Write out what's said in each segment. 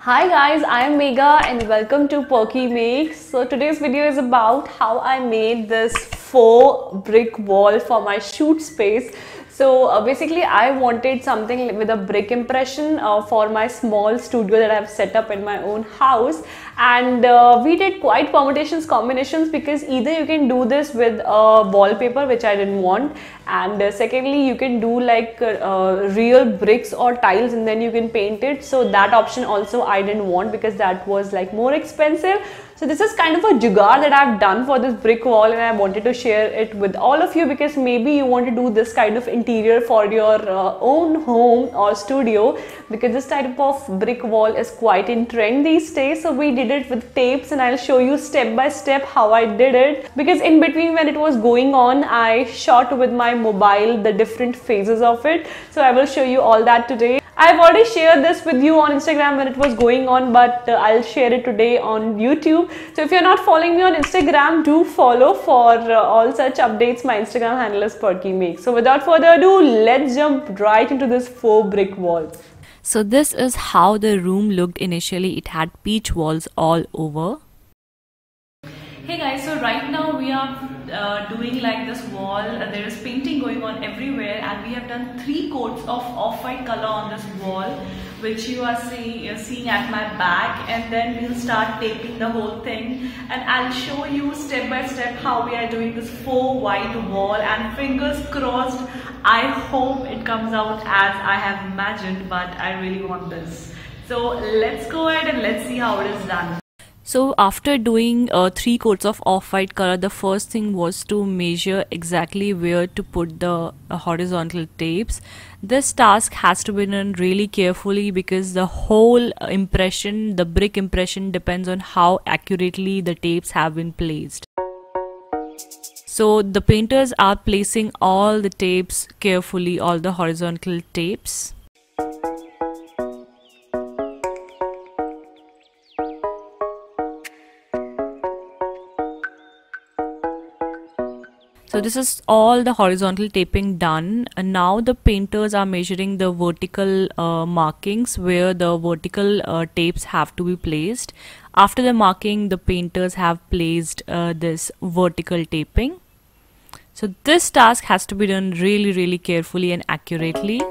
Hi guys, I am Megha and welcome to Perky Makes. So today's video is about how I made this faux brick wall for my shoot space. So basically I wanted something with a brick impression for my small studio that I have set up in my own house, and we did quite combinations because either you can do this with wallpaper, which I didn't want, and secondly you can do like real bricks or tiles and then you can paint it. So that option also I didn't want because that was like more expensive. So this is kind of a jugaad that I've done for this brick wall, and I wanted to share it with all of you because maybe you want to do this kind of interior for your own home or studio, because this type of brick wall is quite in trend these days. So we did it with tapes and I'll show you step by step how I did it, because in between when it was going on I shot with my mobile the different phases of it. So I will show you all that today. I've already shared this with you on Instagram when it was going on, but I'll share it today on YouTube. So if you're not following me on Instagram, do follow for all such updates. My Instagram handle is Perky Makes. So without further ado, let's jump right into this faux brick wall. So this is how the room looked initially. It had peach walls all over. Hey guys, so right now we are doing like this wall. There is painting going on everywhere, and we have done 3 coats of off-white color on this wall, which you are seeing at my back, and then we'll start taping the whole thing, and I'll show you step by step how we are doing this faux white wall, and fingers crossed, I hope it comes out as I have imagined, but I really want this. So let's go ahead and let's see how it is done. So after doing 3 coats of off-white color, the first thing was to measure exactly where to put the horizontal tapes. This task has to be done really carefully because the whole impression, the brick impression, depends on how accurately the tapes have been placed. So the painters are placing all the tapes carefully, all the horizontal tapes. So this is all the horizontal taping done, and now the painters are measuring the vertical markings where the vertical tapes have to be placed. After the marking, the painters have placed this vertical taping. So this task has to be done really carefully and accurately.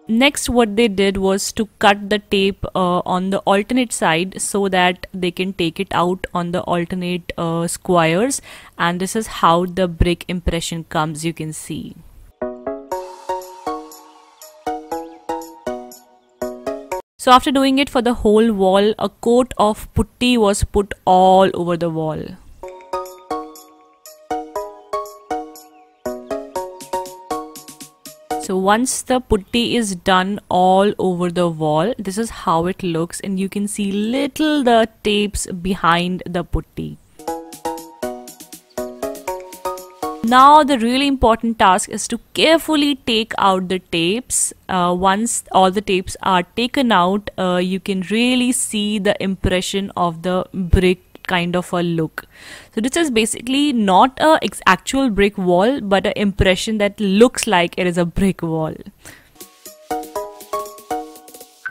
Next, what they did was to cut the tape on the alternate side so that they can take it out on the alternate squares, and this is how the brick impression comes, you can see. So after doing it for the whole wall, a coat of putty was put all over the wall. So once the putty is done all over the wall, this is how it looks, and you can see the tapes behind the putty. Now the really important task is to carefully take out the tapes. Once all the tapes are taken out, you can really see the impression of the brick kind of a look. So this is basically not a actual brick wall, but an impression that looks like it is a brick wall.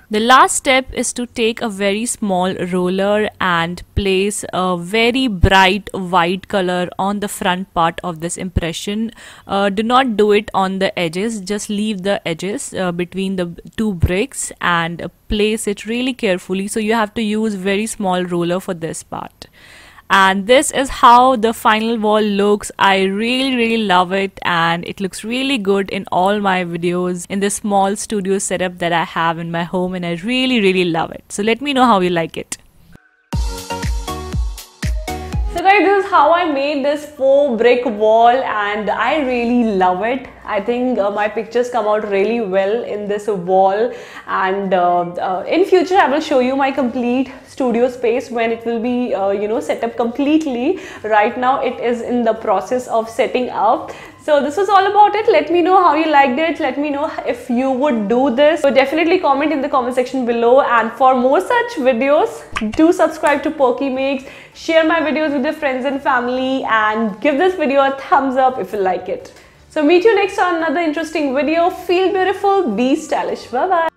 The last step is to take a very small roller and place a very bright white color on the front part of this impression. Do not do it on the edges, just leave the edges between the 2 bricks and place it really carefully. So you have to use very small roller for this part. And this is how the final wall looks. I really love it, and it looks really good in all my videos in this small studio setup that I have in my home, and I really love it. So let me know how you like it. So guys, this is how I made this faux brick wall, and I really love it. I think my pictures come out really well in this wall, and in future I will show you my complete studio space when it will be set up completely. Right now it is in the process of setting up. So this was all about it. Let me know how you liked it. Let me know if you would do this. So definitely comment in the comment section below, and for more such videos, do subscribe to Perky Makes, share my videos with your friends and family, and give this video a thumbs up if you like it. So meet you next on another interesting video. Feel beautiful, be stylish. Bye bye.